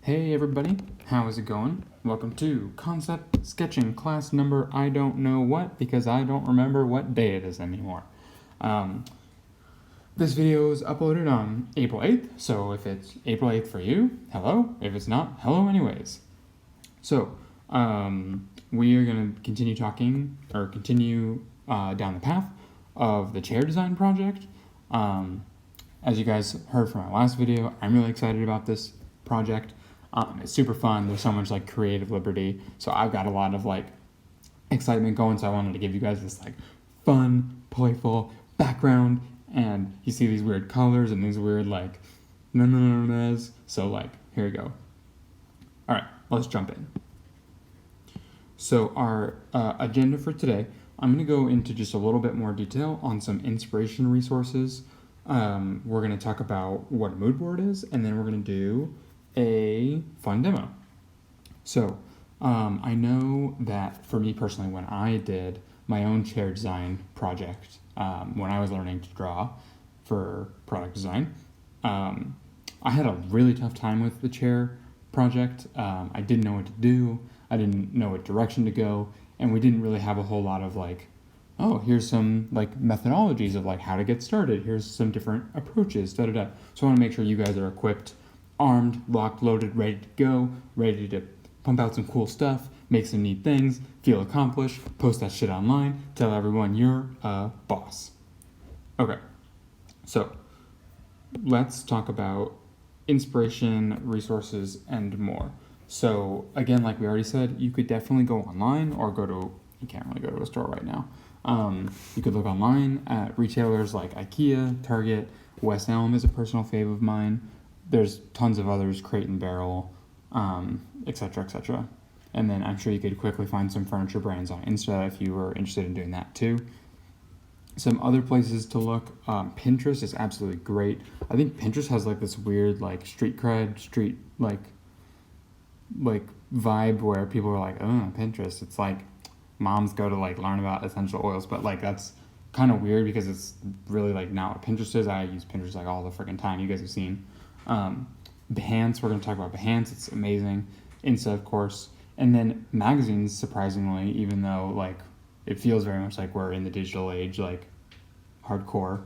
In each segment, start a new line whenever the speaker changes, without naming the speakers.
Hey everybody, how is it going? Welcome to Concept Sketching class number I don't know what because I don't remember what day it is anymore. This video is uploaded on April 8th, so if it's April 8th for you, hello. If it's not, hello anyways. So, we are going to continue down the path of the chair design project. As you guys heard from my last video, I'm really excited about this project. It's super fun. There's so much like creative liberty. So I've got a lot of like excitement going. So I wanted to give you guys this like fun, playful background. And you see these weird colors and these weird like na-na-na-nas. So like, here we go. All right, let's jump in. So our agenda for today, I'm going to go into just a little bit more detail on some inspiration resources. We're going to talk about what a mood board is, and then we're going to do a fun demo. So I know that for me personally, when I did my own chair design project, when I was learning to draw for product design, I had a really tough time with the chair project. I didn't know what to do. I didn't know what direction to go, and we didn't really have a whole lot of like, oh, here's some like methodologies of like how to get started. Here's some different approaches, So I want to make sure you guys are equipped, armed, locked, loaded, ready to go, ready to pump out some cool stuff, make some neat things, feel accomplished, post that shit online, tell everyone you're a boss. Okay, so let's talk about inspiration, resources, and more. So again, like we already said, you could definitely go online or you can't really go to a store right now. You could look online at retailers like IKEA, Target, West Elm is a personal fave of mine. There's tons of others, Crate and Barrel, etc., etc. And then I'm sure you could quickly find some furniture brands on Insta if you were interested in doing that too. Some other places to look, Pinterest is absolutely great. I think Pinterest has like this weird like street vibe where people are like, oh, Pinterest. It's like moms go to like learn about essential oils, but like that's kind of weird because it's really like not what Pinterest is. I use Pinterest like all the freaking time. You guys have seen. Behance, we're going to talk about Behance. It's amazing. Insta, of course. And then magazines, surprisingly, even though like it feels very much like we're in the digital age, like hardcore.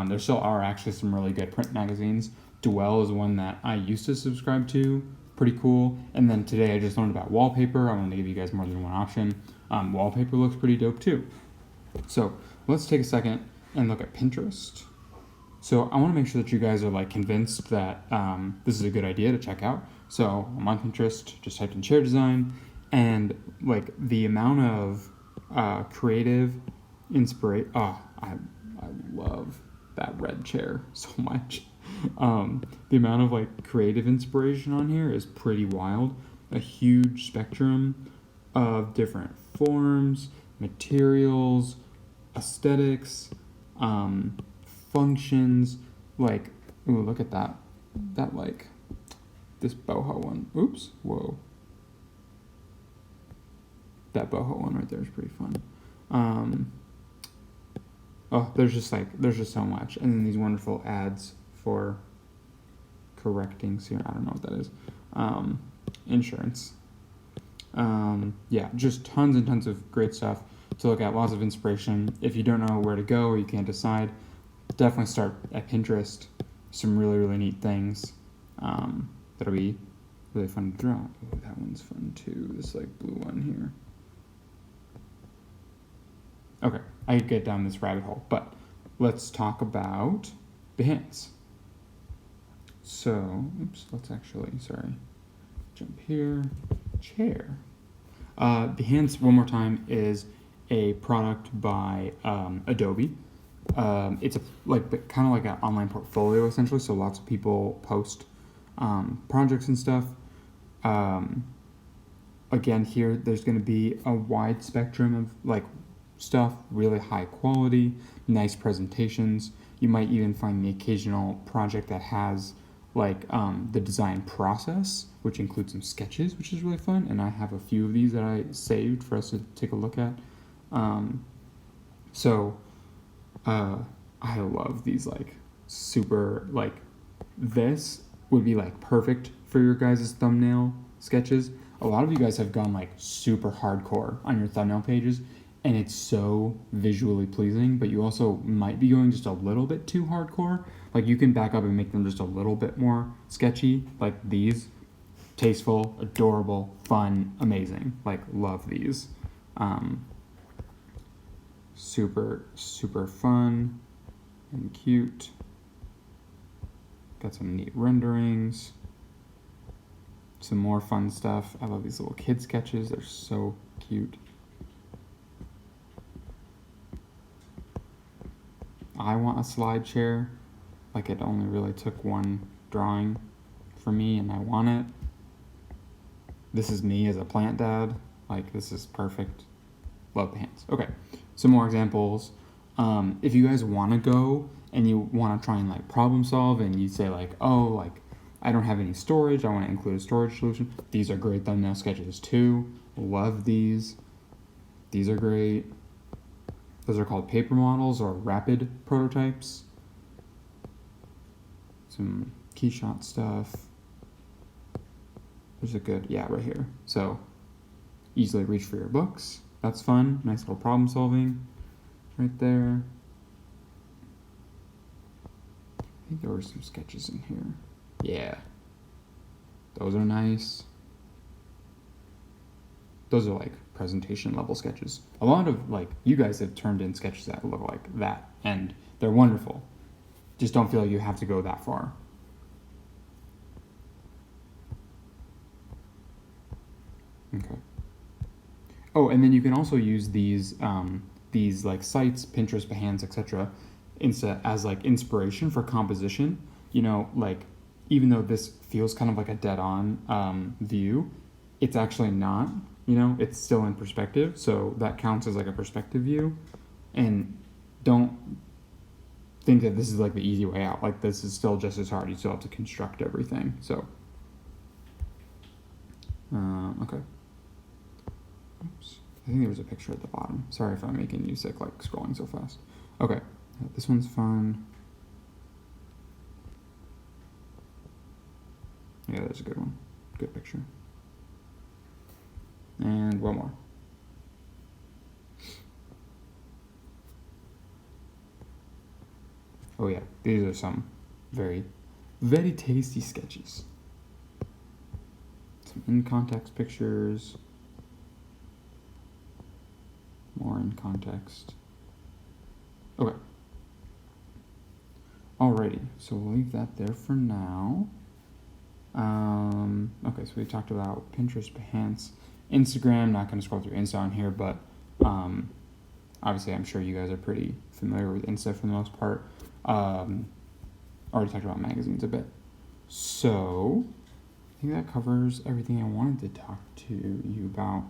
There still are actually some really good print magazines. Dwell is one that I used to subscribe to. Pretty cool. And then today I just learned about wallpaper. I wanted to give you guys more than one option. Wallpaper looks pretty dope too. So let's take a second and look at Pinterest. So I want to make sure that you guys are like convinced that this is a good idea to check out. So I'm on Pinterest, just typed in chair design, and like the amount of creative inspiration. Oh, I love that red chair so much. The amount of like creative inspiration on here is pretty wild. A huge spectrum of different forms, materials, aesthetics, functions, like, ooh, look at that like, this boho one, oops, whoa, that boho one right there is pretty fun. There's just so much, and then these wonderful ads for correcting, I don't know what that is, insurance. Yeah, just tons and tons of great stuff to look at, lots of inspiration. If you don't know where to go or you can't decide, definitely start at Pinterest. Some really, really neat things that'll be really fun to draw. Oh, that one's fun too, this like blue one here. Okay, I could get down this rabbit hole, but let's talk about Behance. So, let's actually, jump here, chair. Behance, one more time, is a product by Adobe. It's kind of like an online portfolio essentially, so lots of people post projects and stuff. Again, here there's going to be a wide spectrum of like stuff, really high quality, nice presentations. You might even find the occasional project that has like the design process, which includes some sketches, which is really fun. And I have a few of these that I saved for us to take a look at. I love these like super like this would be like perfect for your guys' thumbnail sketches. A lot of you guys have gone like super hardcore on your thumbnail pages, and it's so visually pleasing, but you also might be going just a little bit too hardcore. Like you can back up and make them just a little bit more sketchy, like these. Tasteful, adorable, fun, amazing. Like love these. Super, super fun and cute. Got some neat renderings. Some more fun stuff. I love these little kid sketches. They're so cute. I want a slide chair. Like it only really took one drawing for me and I want it. This is me as a plant dad. Like this is perfect. Love Behance. Okay, some more examples. If you guys want to go and you want to try and like problem solve and you say like, oh, like I don't have any storage, I want to include a storage solution. These are great thumbnail sketches too. Love these. These are great. Those are called paper models or rapid prototypes. Some keyshot stuff. There's a good, yeah, right here. So easily reach for your books. That's fun. Nice little problem solving right there. I think there were some sketches in here. Yeah. Those are nice. Those are like presentation level sketches. A lot of like, you guys have turned in sketches that look like that and they're wonderful. Just don't feel like you have to go that far. Okay. Oh, and then you can also use these like sites, Pinterest, Behance, etc., as like inspiration for composition. You know, like even though this feels kind of like a dead-on view, it's actually not. You know, it's still in perspective, so that counts as like a perspective view. And don't think that this is like the easy way out. Like this is still just as hard. You still have to construct everything. So, okay. Oops. I think there was a picture at the bottom. Sorry if I'm making you sick, like scrolling so fast. Okay, this one's fun. Yeah, that's a good one. Good picture. And one more. Oh yeah, these are some very, very tasty sketches. Some in-context pictures. More in context. Okay. Alrighty, so we'll leave that there for now. Okay, so we talked about Pinterest, Behance, Instagram. Not going to scroll through Insta on here, but obviously I'm sure you guys are pretty familiar with Insta for the most part. Already talked about magazines a bit. So I think that covers everything I wanted to talk to you about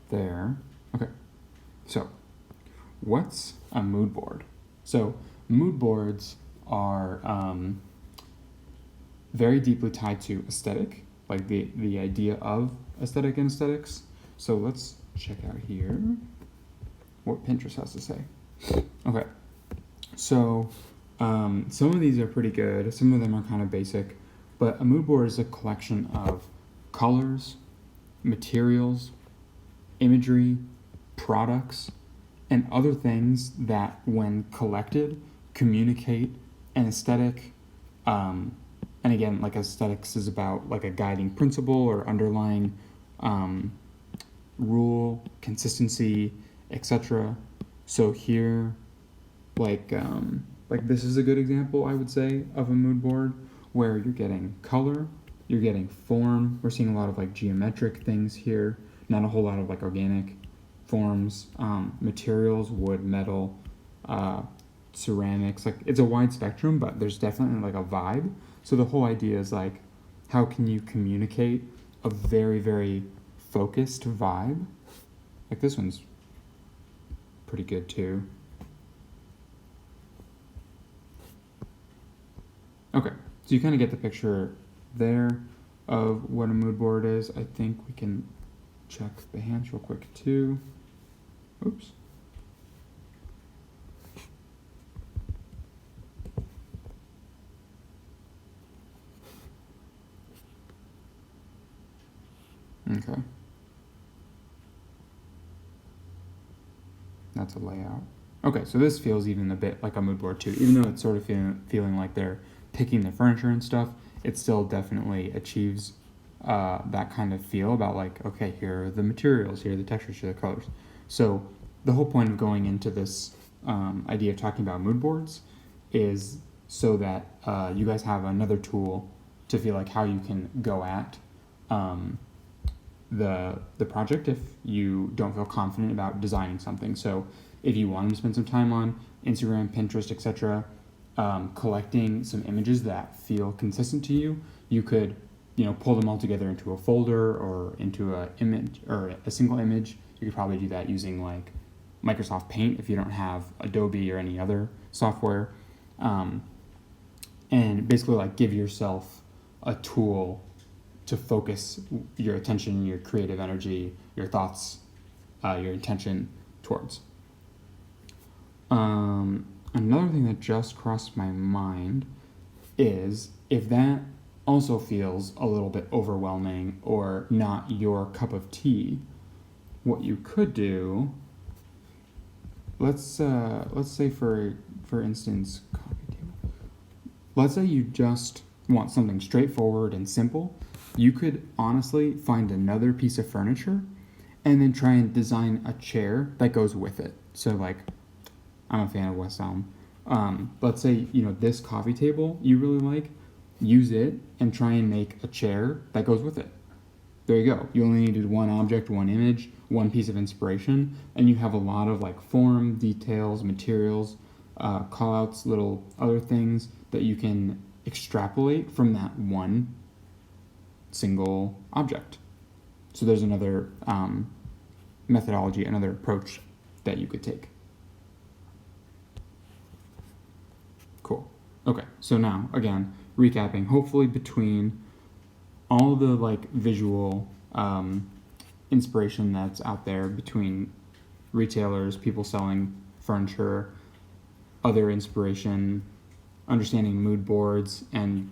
there. Okay. So, what's a mood board? So, mood boards are very deeply tied to aesthetic, like the idea of aesthetic and aesthetics. So, let's check out here what Pinterest has to say. Okay, so some of these are pretty good, some of them are kind of basic, but a mood board is a collection of colors, materials, imagery, products, and other things that, when collected, communicate an aesthetic. And again, like aesthetics is about like a guiding principle or underlying rule, consistency, etc. So here, like this is a good example, I would say, of a mood board where you're getting color, you're getting form. We're seeing a lot of like geometric things here, not a whole lot of like organic forms, materials, wood, metal, ceramics. Like it's a wide spectrum, but there's definitely like a vibe. So the whole idea is like, how can you communicate a very, very focused vibe? Like this one's pretty good too. Okay, so you kind of get the picture there of what a mood board is. I think we can check Behance real quick too. Oops. Okay. That's a layout. Okay, so this feels even a bit like a mood board too. Even though it's sort of feeling like they're picking the furniture and stuff, it still definitely achieves that kind of feel about like, okay, here are the materials, here are the textures, here are the colors. So the whole point of going into this idea of talking about mood boards is so that you guys have another tool to feel like how you can go at the project if you don't feel confident about designing something. So if you wanted to spend some time on Instagram, Pinterest, etc., collecting some images that feel consistent to you, you could, pull them all together into a folder or into a image or a single image. You could probably do that using like Microsoft Paint if you don't have Adobe or any other software, and basically like give yourself a tool to focus your attention, your creative energy, your thoughts, your intention towards. Another thing that just crossed my mind is if that also feels a little bit overwhelming or not your cup of tea, what you could do, let's say for instance, coffee table. Let's say you just want something straightforward and simple. You could honestly find another piece of furniture and then try and design a chair that goes with it. So like, I'm a fan of West Elm. Let's say, this coffee table you really like, use it and try and make a chair that goes with it. There you go. You only needed one object, one image, one piece of inspiration, and you have a lot of like form, details, materials, call-outs, little other things that you can extrapolate from that one single object. So there's another methodology, another approach that you could take. Cool. Okay, so now, again, recapping, hopefully between all the like visual inspiration that's out there between retailers, people selling furniture, other inspiration, understanding mood boards, and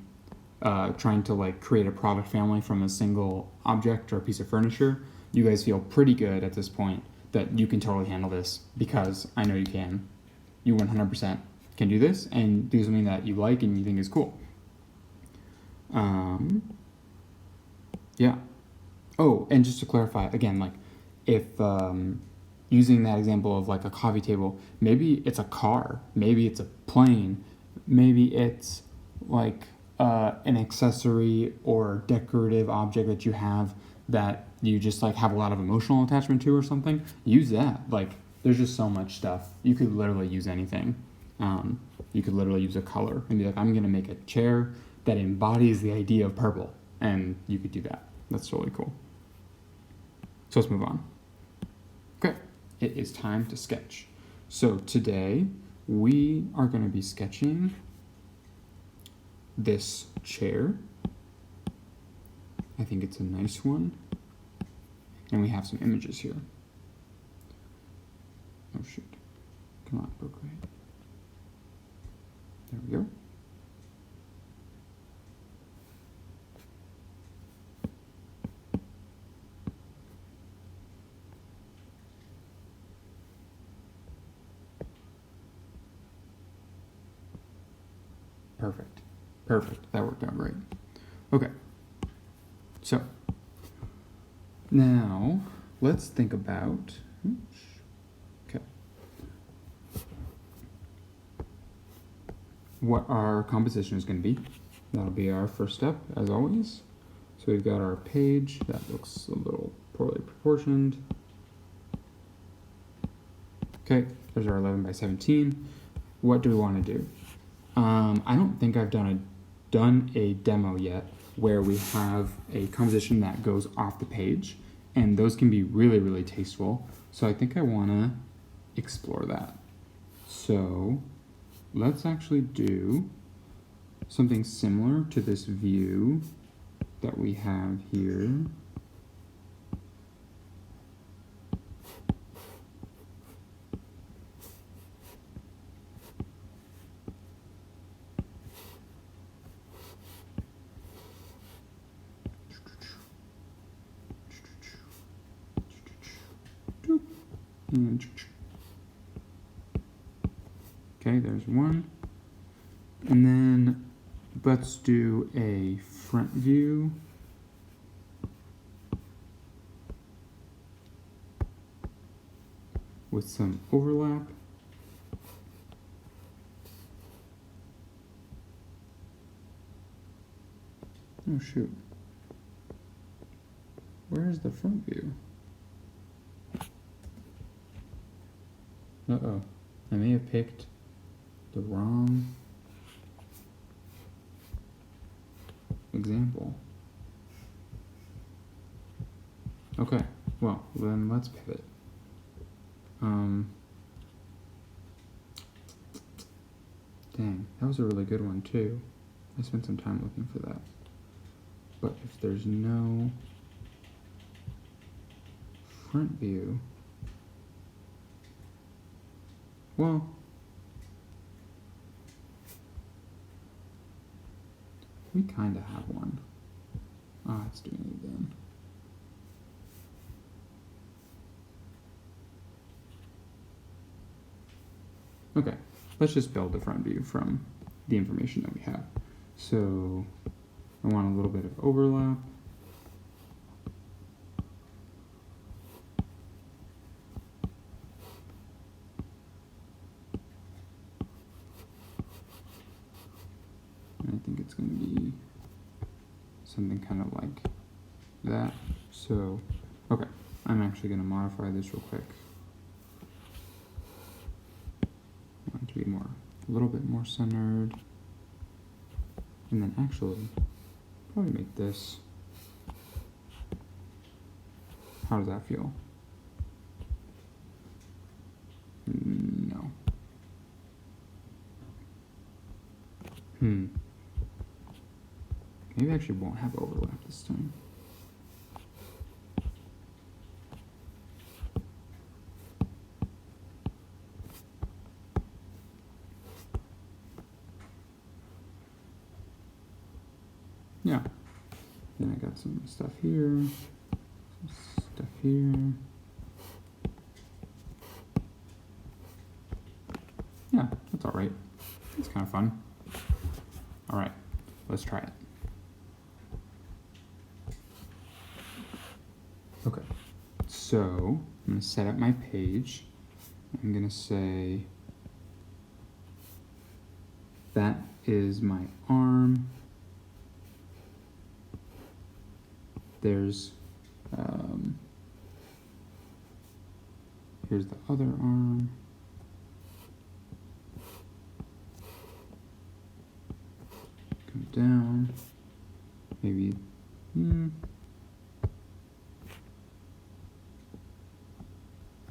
trying to like create a product family from a single object or piece of furniture, you guys feel pretty good at this point that you can totally handle this, because I know you can. You 100% can do this and do something that you like and you think is cool. Yeah. Oh, and just to clarify again, like if using that example of like a coffee table, maybe it's a car, maybe it's a plane, maybe it's like an accessory or decorative object that you have that you just like have a lot of emotional attachment to or something. Use that. Like there's just so much stuff. You could literally use anything. You could literally use a color and be like, I'm gonna make a chair that embodies the idea of purple, and you could do that. That's really cool. So let's move on. Okay, it is time to sketch. So today we are going to be sketching this chair. I think it's a nice one. And we have some images here. Oh shoot. Come on, Procreate. There we go. Perfect. That worked out great. Okay. So now let's think about, okay, what our composition is going to be. That'll be our first step, as always. So we've got our page that looks a little poorly proportioned. Okay, there's our 11 by 17. What do we want to do? I don't think I've done a demo yet where we have a composition that goes off the page, and those can be really, really tasteful. So I think I want to explore that. So let's actually do something similar to this view that we have here. And okay, there's one. And then let's do a front view. With some overlap. Oh shoot. Where is the front view? Uh-oh. I may have picked the wrong example. Okay, well, then let's pivot. Dang, that was a really good one too. I spent some time looking for that. But if there's no front view, well, we kind of have one. Ah, it's doing it again. Okay, let's just build the front view from the information that we have. So I want a little bit of overlap. And I think it's going to be something kind of like that. So, okay, I'm actually going to modify this real quick. I want it to be more, a little bit more centered. And then actually, probably make this. How does that feel? No. Maybe I actually won't have overlap this time. Yeah. Then I got some stuff here, some stuff here. Yeah, that's all right. It's kind of fun. All right, let's try it. Okay, so I'm gonna set up my page. I'm gonna say that is my arm. There's, here's the other arm. Come down, maybe,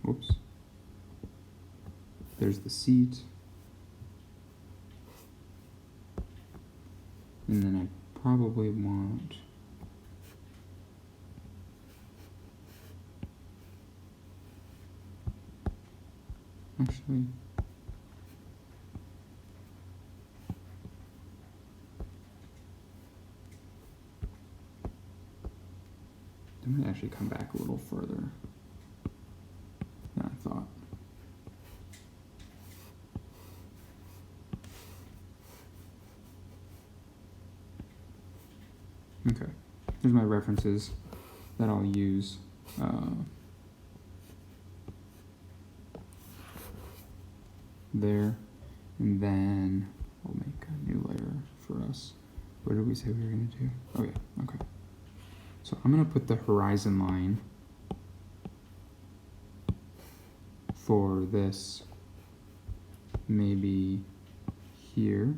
whoops. There's the seat. And then I probably want actually, I'm gonna actually come back a little further than I thought. Okay, here's my references that I'll use. There, and then we'll make a new layer for us. What did we say we were gonna do? Oh yeah, okay. So I'm gonna put the horizon line for this maybe here.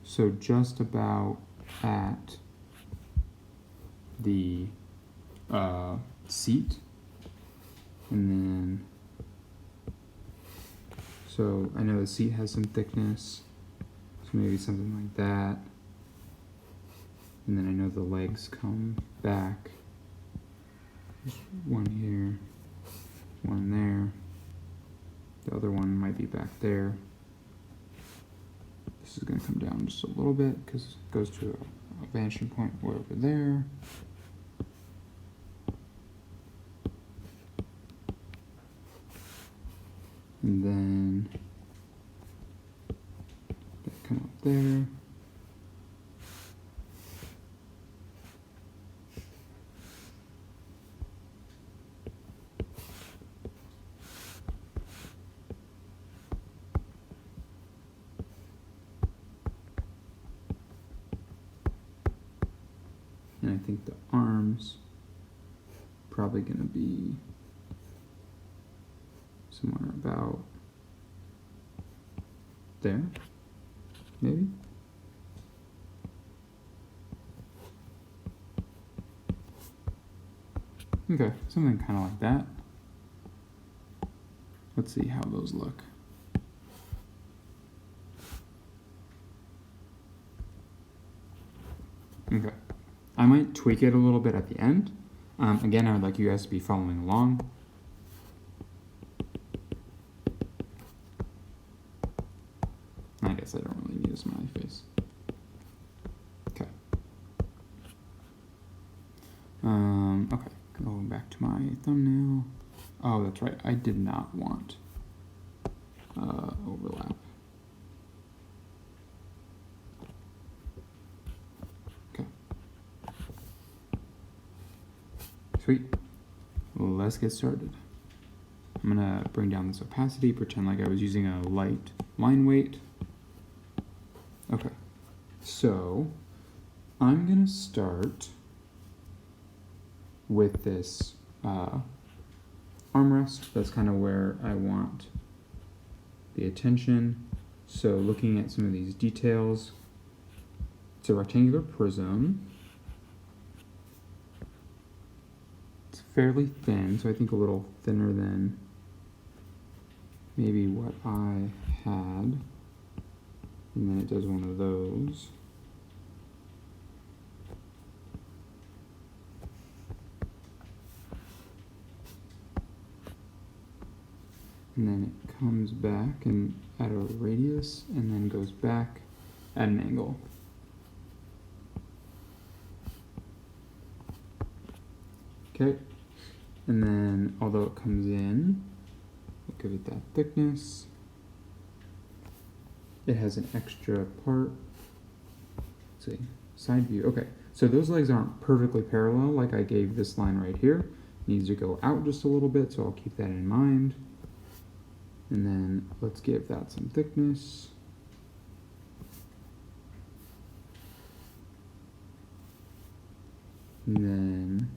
So just about at the seat, and then so I know the seat has some thickness, so maybe something like that. And then I know the legs come back. There's one here, one there. The other one might be back there. This is gonna come down just a little bit because it goes to a vanishing point way over there. and then come up there. And I think the arms probably going to be somewhere about there, maybe. Okay, something kind of like that. Let's see how those look. Okay, I might tweak it a little bit at the end. Again, I would like you guys to be following along. I guess I don't really need a smiley face. Okay. Okay, going back to my thumbnail. Oh, that's right, I did not want overlap. Okay. Sweet. Let's get started. I'm gonna bring down this opacity, pretend like I was using a light line weight. Okay, so I'm gonna start with this armrest. That's kind of where I want the attention. So looking at some of these details, it's a rectangular prism. It's fairly thin, so I think a little thinner than maybe what I had. And then it does one of those. And then it comes back and at a radius and then goes back at an angle. Okay, and then although it comes in, we'll give it that thickness. It has an extra part. Let's see, side view. Okay, so those legs aren't perfectly parallel like I gave this line right here. It needs to go out just a little bit, so I'll keep that in mind. And then let's give that some thickness. And then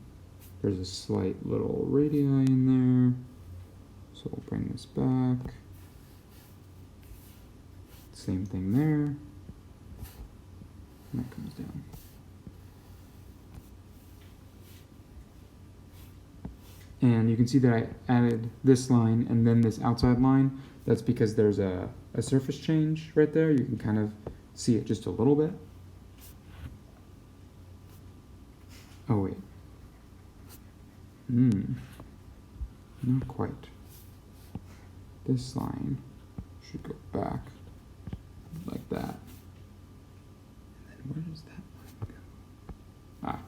there's a slight little radii in there. So we'll bring this back. Same thing there. And that comes down. And you can see that I added this line and then this outside line. That's because there's a surface change right there. You can kind of see it just a little bit. Oh wait. Not quite. This line should go back like that. And then where does that line go? Ah.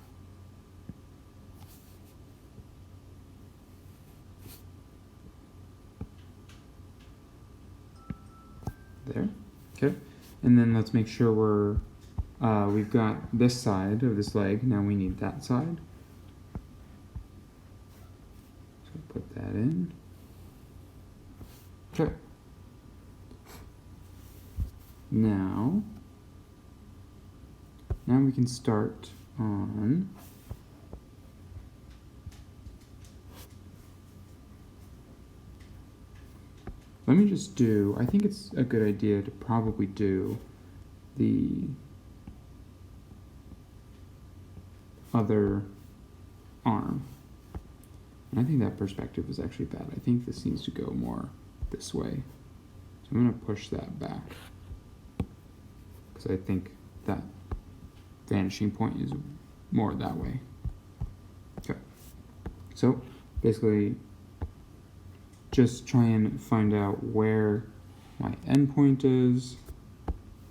There. Okay. And then let's make sure we've got this side of this leg. Now we need that side. So put that in. Okay. Now we can start on let me just do, I think it's a good idea to probably do the other arm. And I think that perspective is actually bad. I think this needs to go more this way. So I'm going to push that back because I think that vanishing point is more that way. Okay. So basically just try and find out where my endpoint is.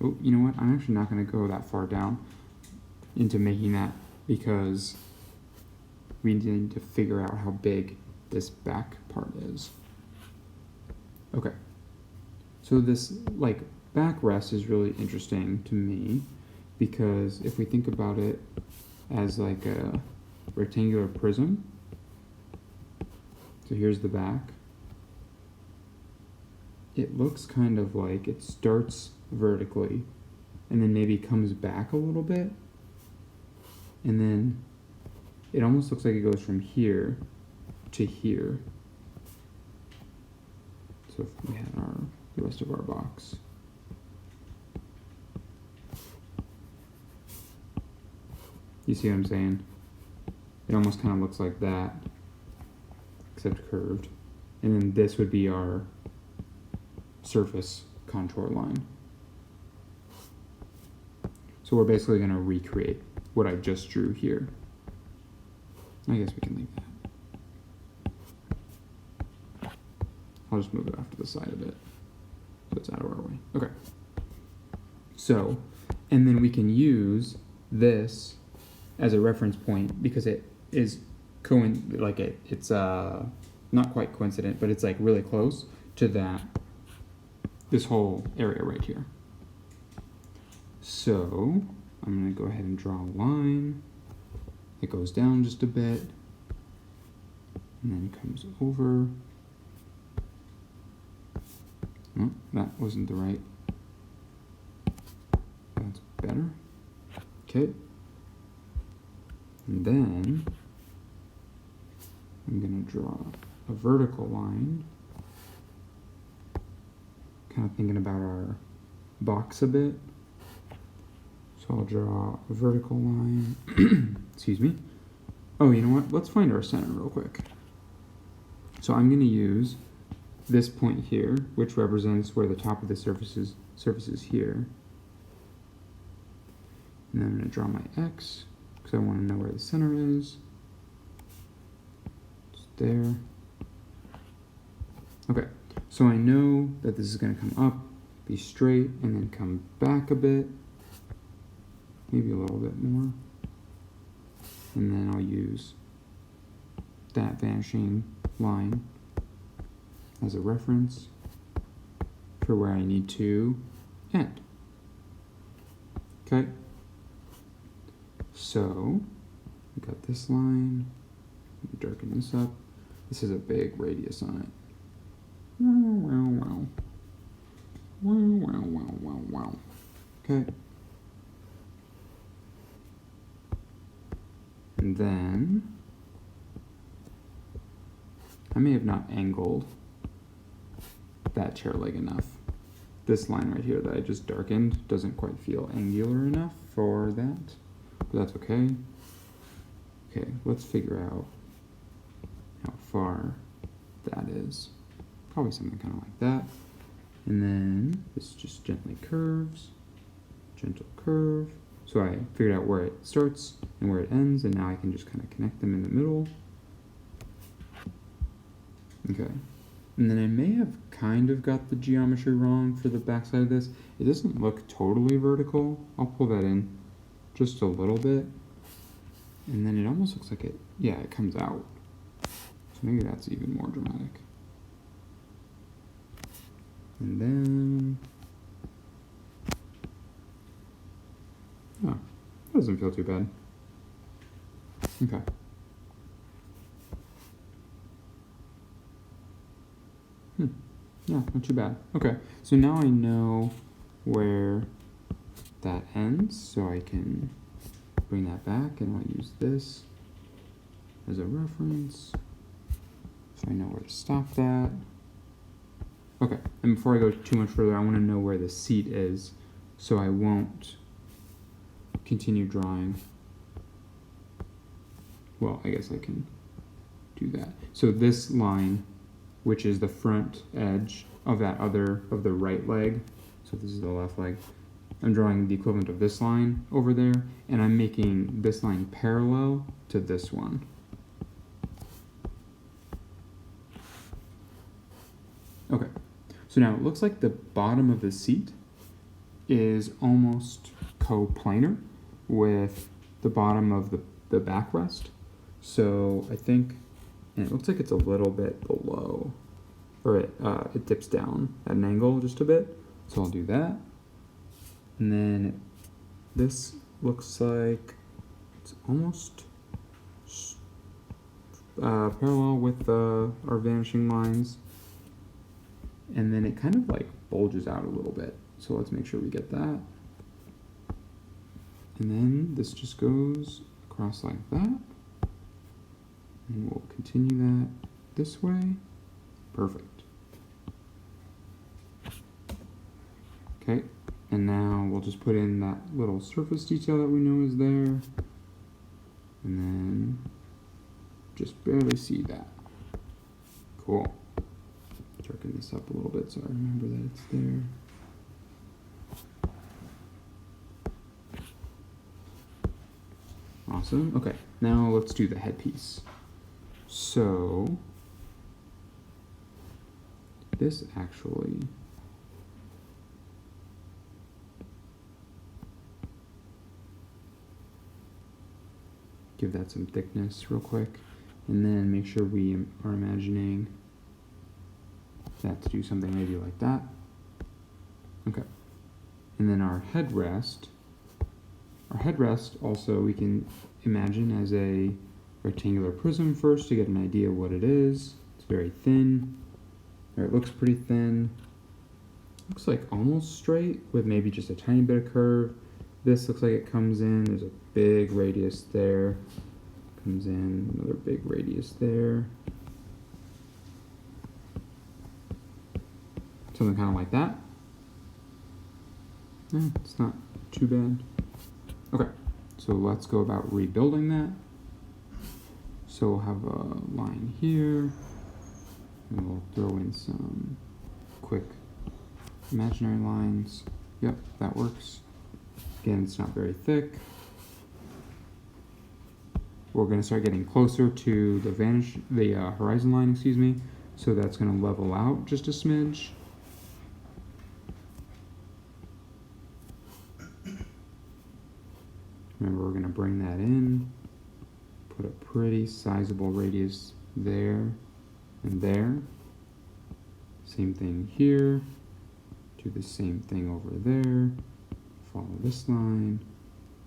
Oh, you know what? I'm actually not going to go that far down into making that because we need to figure out how big this back part is. Okay. So this like backrest is really interesting to me because if we think about it as like a rectangular prism, so here's the back, it looks kind of like it starts vertically and then maybe comes back a little bit, and then it almost looks like it goes from here to here. So if we had the rest of our box. You see what I'm saying? It almost kind of looks like that, except curved. And then this would be our surface contour line. So we're basically going to recreate what I just drew here. I guess we can leave that. I'll just move it off to the side a bit so it's out of our way. Okay. So, and then we can use this as a reference point because it is it's not quite coincident, but it's like really close to this whole area right here. So I'm going to go ahead and draw a line. It goes down just a bit and then comes over. No, that wasn't the right. That's better. Okay. And then I'm going to draw a vertical line, kind of thinking about our box a bit. So I'll draw a vertical line. Excuse me. Oh, you know what? Let's find our center real quick. So I'm going to use this point here, which represents where the top of the surface is here. And then I'm going to draw my X, because I want to know where the center is. It's there. Okay, so I know that this is going to come up, be straight, and then come back a bit. Maybe a little bit more. And then I'll use that vanishing line as a reference for where I need to end. Okay. So, we got this line. Darken this up. This has a big radius on it. Wow. Okay. And then, I may have not angled that chair leg enough. This line right here that I just darkened doesn't quite feel angular enough for that, but that's okay. Okay, let's figure out how far that is. Probably something kind of like that. And then this just gently curves, gentle curve. So I figured out where it starts and where it ends, and now I can just kind of connect them in the middle. Okay. And then I may have kind of got the geometry wrong for the backside of this. It doesn't look totally vertical. I'll pull that in just a little bit. And then it almost looks like it comes out. So maybe that's even more dramatic. And then, oh, that doesn't feel too bad. Okay. Yeah, not too bad. Okay, so now I know where that ends, so I can bring that back, and I'll use this as a reference, so I know where to stop that. Okay, and before I go too much further, I want to know where the seat is, so I won't continue drawing. Well, I guess I can do that. So this line, which is the front edge of of the right leg, so this is the left leg, I'm drawing the equivalent of this line over there, and I'm making this line parallel to this one. Okay, so now it looks like the bottom of the seat is almost coplanar with the bottom of the backrest. So I think, and it looks like it's a little bit below. or it dips down at an angle just a bit. So I'll do that. And then this looks like it's almost parallel with our vanishing lines. And then it kind of like bulges out a little bit. So let's make sure we get that. And then this just goes across like that. And we'll continue that this way. Perfect. Okay, and now we'll just put in that little surface detail that we know is there. And then just barely see that. Cool. Darken this up a little bit so I remember that it's there. Awesome. Okay, now let's do the headpiece. So this actually give that some thickness real quick, and then make sure we are imagining that to do something maybe like that. Okay, and then our headrest. Our headrest also we can imagine as a rectangular prism first to get an idea of what it is. It's very thin, or it looks pretty thin. Looks like almost straight with maybe just a tiny bit of curve. This looks like it comes in, there's a big radius there. Comes in, another big radius there. Something kind of like that. Yeah, it's not too bad. Okay, so let's go about rebuilding that. So we'll have a line here, and we'll throw in some quick imaginary lines. Yep, that works. Again, it's not very thick. We're going to start getting closer to the horizon line, excuse me. So that's going to level out just a smidge. Remember, we're going to bring that in, put a pretty sizable radius there and there. Same thing here. Do the same thing over there. Follow this line,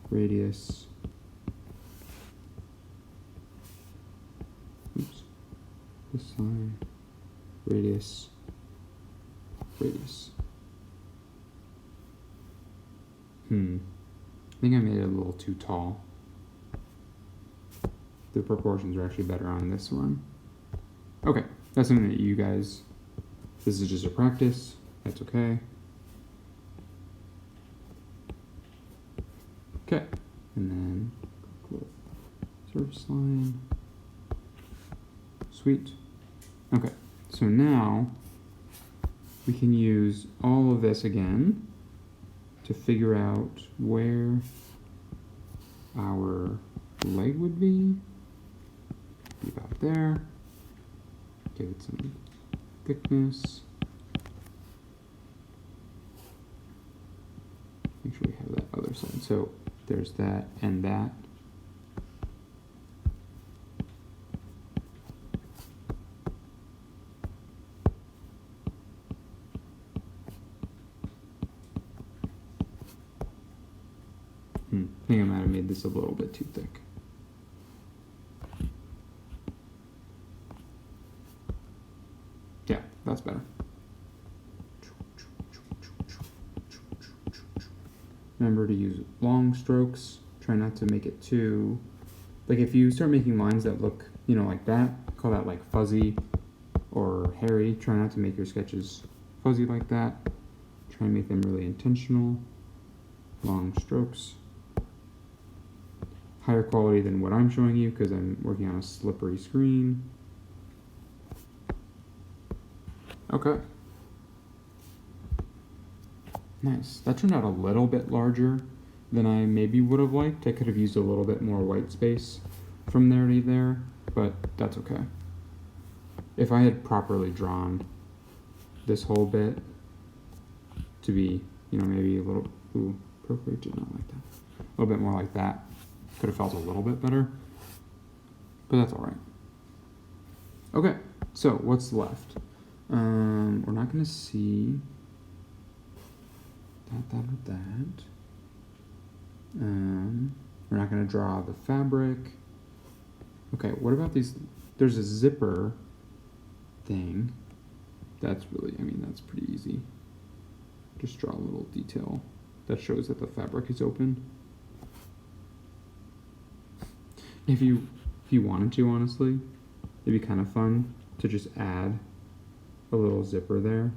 radius. Oops. This line, radius, radius. I think I made it a little too tall. The proportions are actually better on this one. Okay, that's something that you guys, this is just a practice, that's okay. Okay, and then with surface line. Sweet. Okay, so now we can use all of this again to figure out where our leg would be. About there. Give it some thickness. Make sure we have that other side. So there's that and that. I think I might have made this a little bit too thick. Yeah, that's better. Remember to use long strokes. Try not to make it too, like if you start making lines that look, you know, like that, call that like fuzzy or hairy. Try not to make your sketches fuzzy like that. Try and make them really intentional. Long strokes. Higher quality than what I'm showing you because I'm working on a slippery screen. Okay. Nice. That turned out a little bit larger than I maybe would have liked. I could have used a little bit more white space from there to there, but that's okay. If I had properly drawn this whole bit to be, you know, maybe a little, appropriate, not like that. A little bit more like that. Could have felt a little bit better, but that's all right. Okay, so what's left? We're not going to see that. We're not going to draw the fabric. Okay, what about these? There's a zipper thing. That's really, I mean, that's pretty easy. Just draw a little detail that shows that the fabric is open. If you wanted to, honestly, it'd be kind of fun to just add a little zipper there.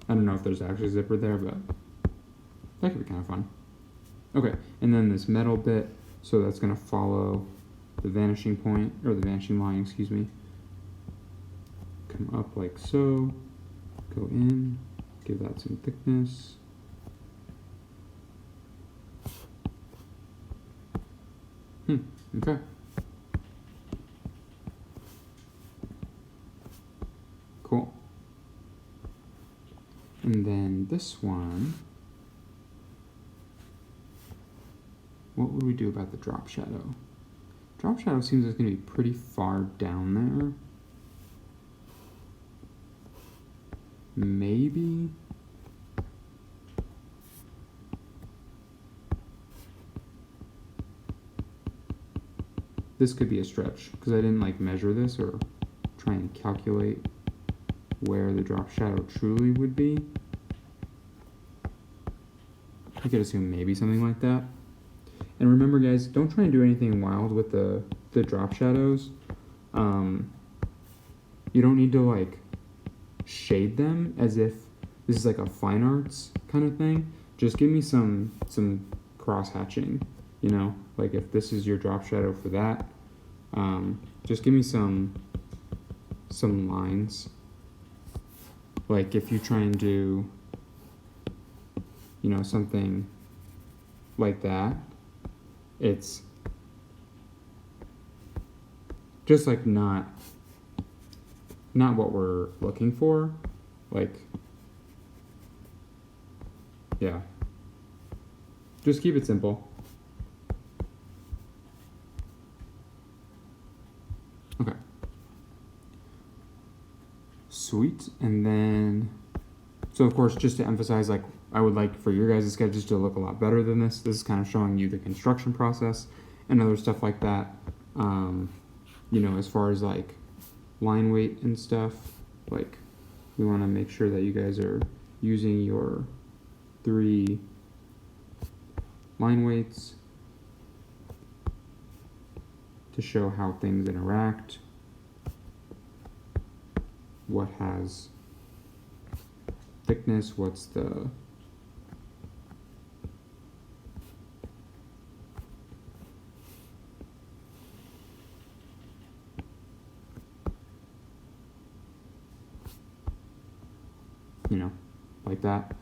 I don't know if there's actually a zipper there, but that could be kind of fun. Okay, and then this metal bit, so that's going to follow the vanishing point, or the vanishing line, excuse me. Come up like so, go in, give that some thickness. Okay. Cool. And then this one, what would we do about the drop shadow? Drop shadow seems like it's going to be pretty far down there. Maybe. This could be a stretch because I didn't like measure this or try and calculate where the drop shadow truly would be. I could assume maybe something like that. And remember, guys, don't try and do anything wild with the drop shadows. You don't need to like shade them as if this is like a fine arts kind of thing. Just give me some cross hatching, you know, like if this is your drop shadow for that, just give me some lines. Like if you try and do, you know, something like that, it's just like not what we're looking for. Like, yeah, just keep it simple. Okay, sweet. And then, so of course, just to emphasize, like, I would like for your guys' sketches to look a lot better than this. This is kind of showing you the construction process and other stuff like that. You know, as far as like line weight and stuff, like we want to make sure that you guys are using your 3 line weights to show how things interact, what has thickness, what's the you know, like that.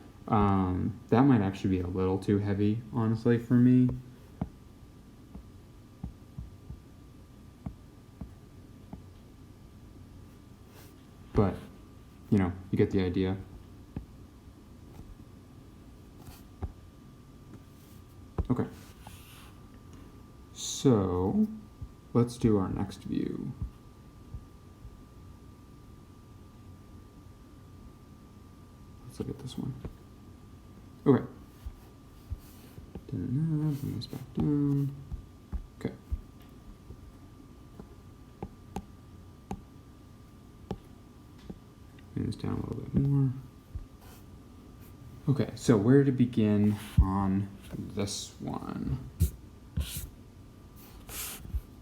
That might actually be a little too heavy, honestly, for me. But, you know, you get the idea. Okay. So, let's do our next view. Let's look at this one. Okay. Bring this back down. Okay. Bring this down a little bit more. Okay, so where to begin on this one?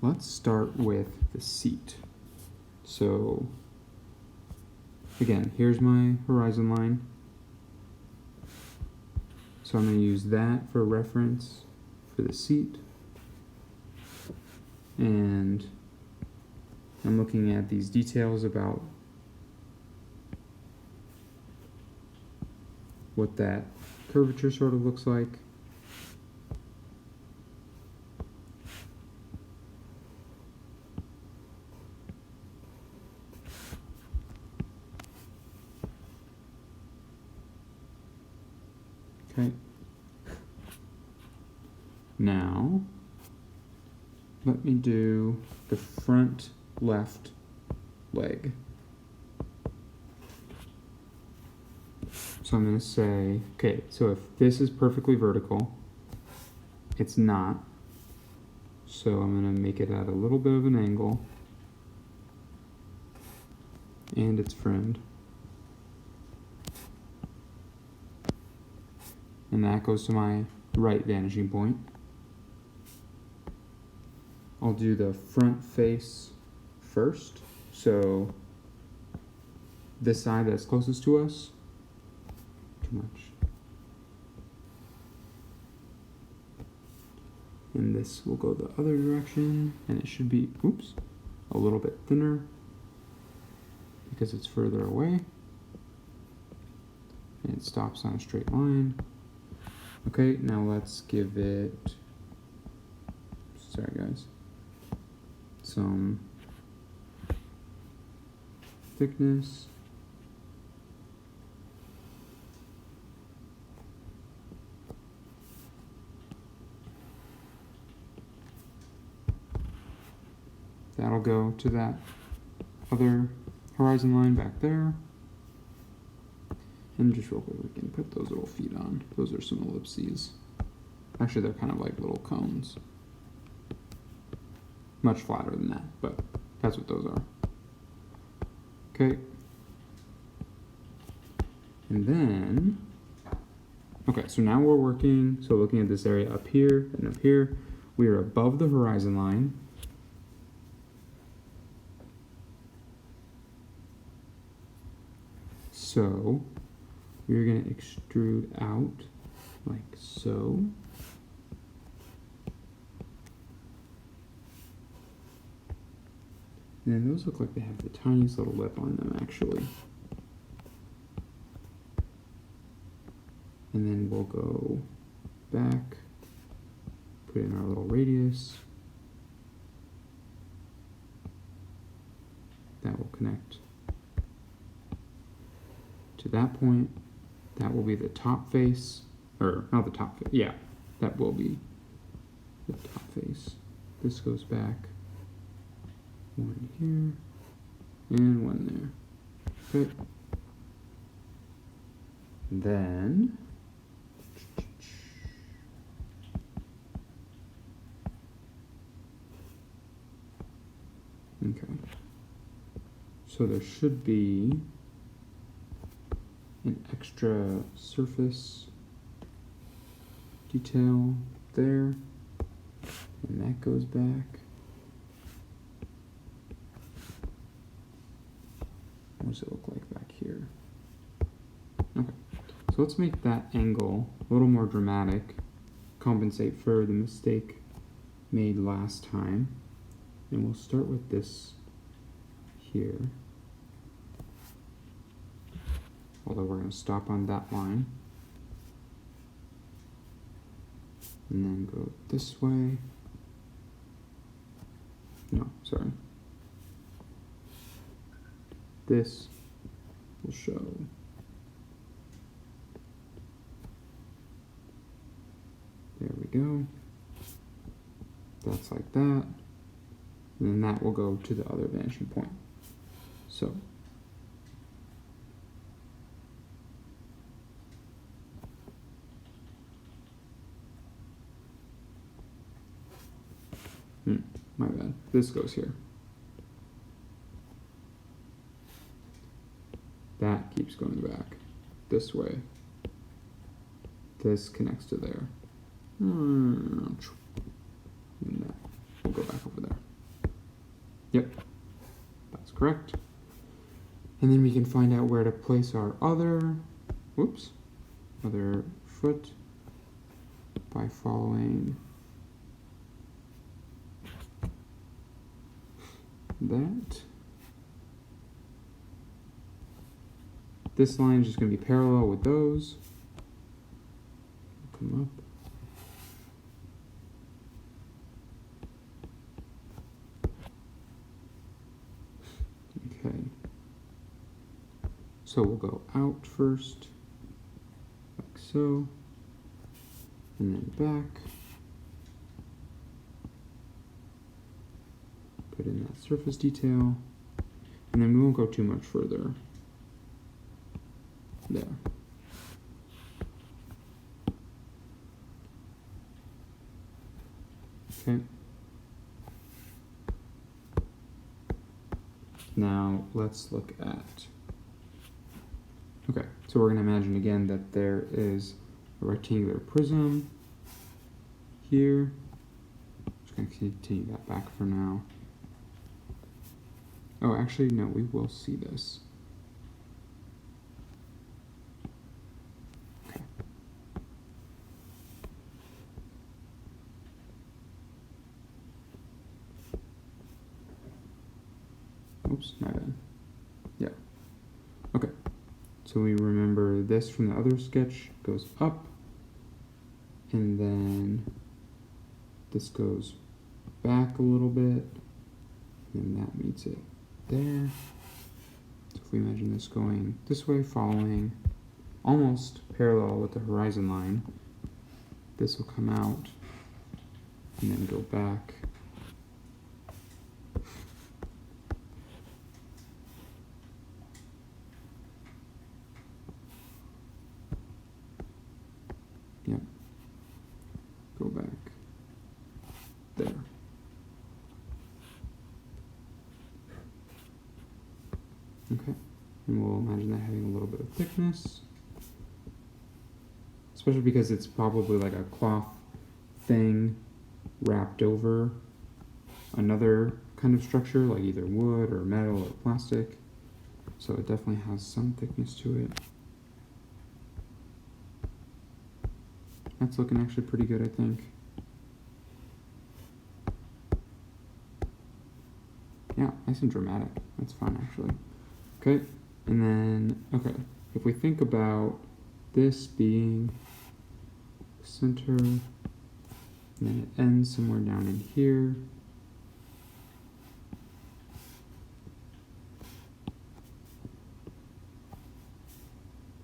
Let's start with the seat. So, again, here's my horizon line. So I'm going to use that for reference for the seat. And I'm looking at these details about what that curvature sort of looks like. Okay. Now, let me do the front left leg. So I'm going to say, okay, so if this is perfectly vertical, it's not. So I'm going to make it at a little bit of an angle. And it's friend. And that goes to my right vanishing point. I'll do the front face first. So this side that's closest to us. Too much. And this will go the other direction, and it should be, oops, a little bit thinner because it's further away. And it stops on a straight line. Okay, now let's give it, sorry guys, some thickness. That'll go to that other horizon line back there. And just real quick, we can put those little feet on. Those are some ellipses. Actually, they're kind of like little cones. Much flatter than that, but that's what those are. Okay. And then, okay, so now we're working, so looking at this area up here and up here, we are above the horizon line. So we're going to extrude out like so. And then those look like they have the tiniest little lip on them actually. And then we'll go back, put in our little radius. That will connect to that point. That will be the top face, or not the top face, yeah, that will be the top face. This goes back, one here, and one there. Okay. Then, okay, so there should be an extra surface detail there, and that goes back. What does it look like back here? Okay, so let's make that angle a little more dramatic, compensate for the mistake made last time, and we'll start with this here. Although we're going to stop on that line. And then go this way. No, sorry. This will show. There we go. That's like that. And then that will go to the other vanishing point. So my bad. This goes here. That keeps going back this way. This connects to there. And that will go back over there. Yep, that's correct. And then we can find out where to place our other foot by following that. This line is just going to be parallel with those. Come up. Okay. So we'll go out first, like so. and then back. Put in that surface detail, and then we won't go too much further. There. Okay. Now let's look at, okay, so we're going to imagine again that there is a rectangular prism here. Just going to continue that back for now. Oh, actually, no, we will see this. Okay. Oops, my bad. Yeah. Okay. So we remember this from the other sketch goes up, and then this goes back a little bit, and that meets it there. So if we imagine this going this way, following almost parallel with the horizon line, this will come out and then go back. Yep. Go back there. Okay, and we'll imagine that having a little bit of thickness, especially because it's probably like a cloth thing wrapped over another kind of structure, like either wood or metal or plastic. So it definitely has some thickness to it. That's looking actually pretty good, I think. Yeah, nice and dramatic. That's fine, actually. Okay, and then, okay, if we think about this being center, and then it ends somewhere down in here.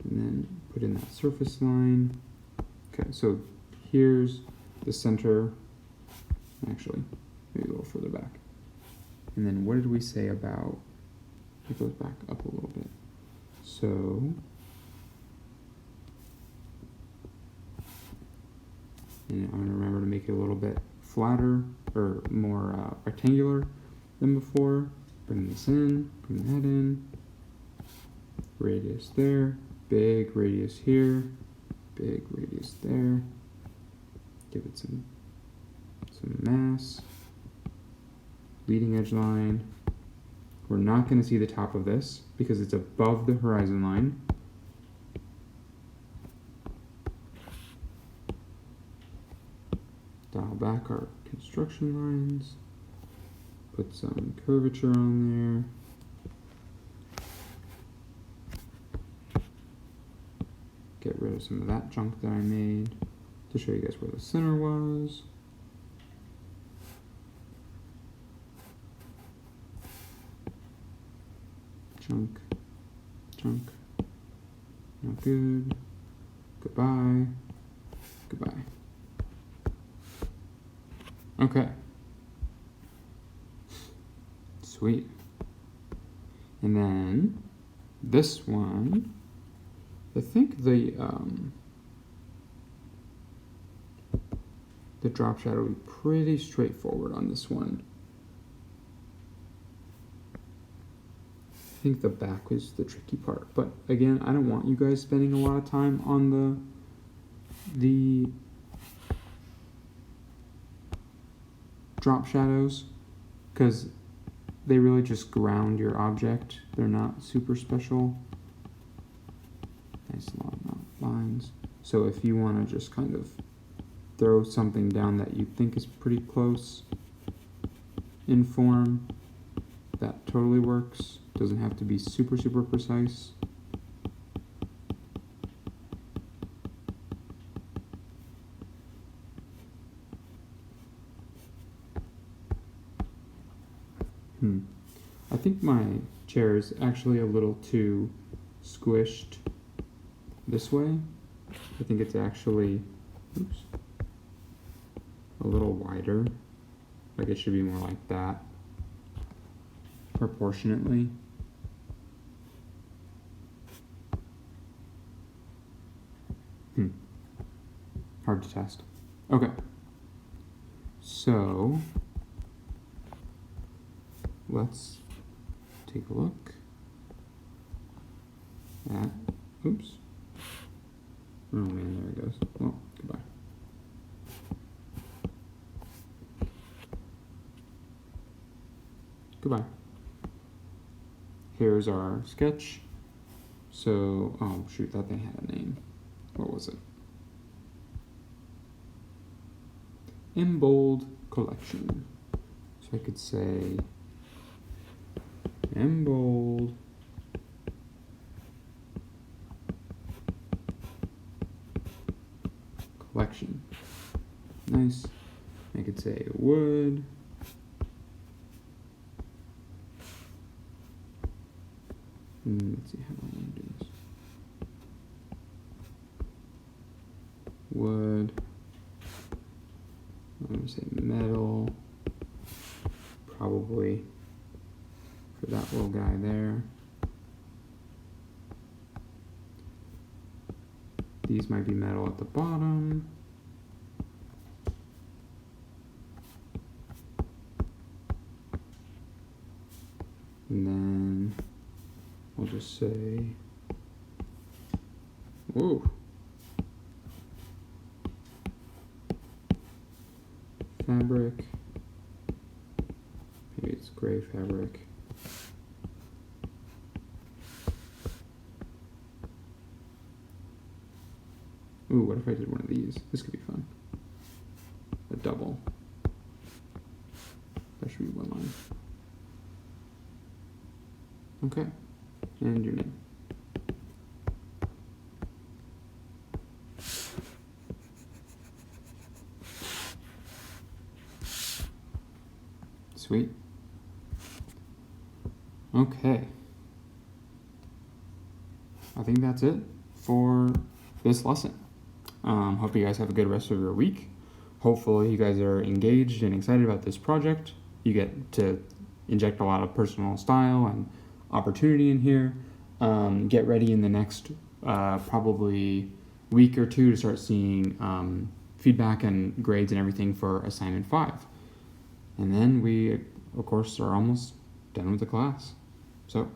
And then put in that surface line. Okay, so here's the center, actually, maybe a little further back. And then what did we say about, it goes back up a little bit. So, and I'm gonna remember to make it a little bit flatter or more rectangular than before. Bring this in, bring that in. Radius there, big radius here, big radius there. Give it some mass. Leading edge line. We're not going to see the top of this because it's above the horizon line. Dial back our construction lines. Put some curvature on there. Get rid of some of that junk that I made to show you guys where the center was. Junk, not good, goodbye, goodbye. Okay, sweet. And then this one, I think the drop shadow will be pretty straightforward on this one. I think the back was the tricky part, but again, I don't want you guys spending a lot of time on the drop shadows because they really just ground your object. They're not super special. Nice long lines. So if you want to just kind of throw something down that you think is pretty close in form, that totally works. Doesn't have to be super precise. I think my chair is actually a little too squished this way. I think it's actually, oops, little wider. Like it should be more like that, proportionately. Hard to test. Okay. So let's take a look at, oops. Oh man, there it goes. Well, goodbye. Goodbye. Here's our sketch. So, oh shoot, that thing had a name. What was it? Embold collection. So I could say Embold collection. Nice. I could say wood. Let's see how I want to do this. Wood. I'm going to say metal. Probably for that little guy there. These might be metal at the bottom. And then we'll just say, whoa. Fabric. Maybe it's gray fabric. Ooh, what if I did one of these? This could be fun. A double. That should be one line. Okay, and your name. Sweet. Okay. I think that's it for this lesson. Hope you guys have a good rest of your week. Hopefully you guys are engaged and excited about this project. You get to inject a lot of personal style and opportunity in here. Get ready in the next probably week or two to start seeing feedback and grades and everything for assignment 5. And then we, of course, are almost done with the class. So,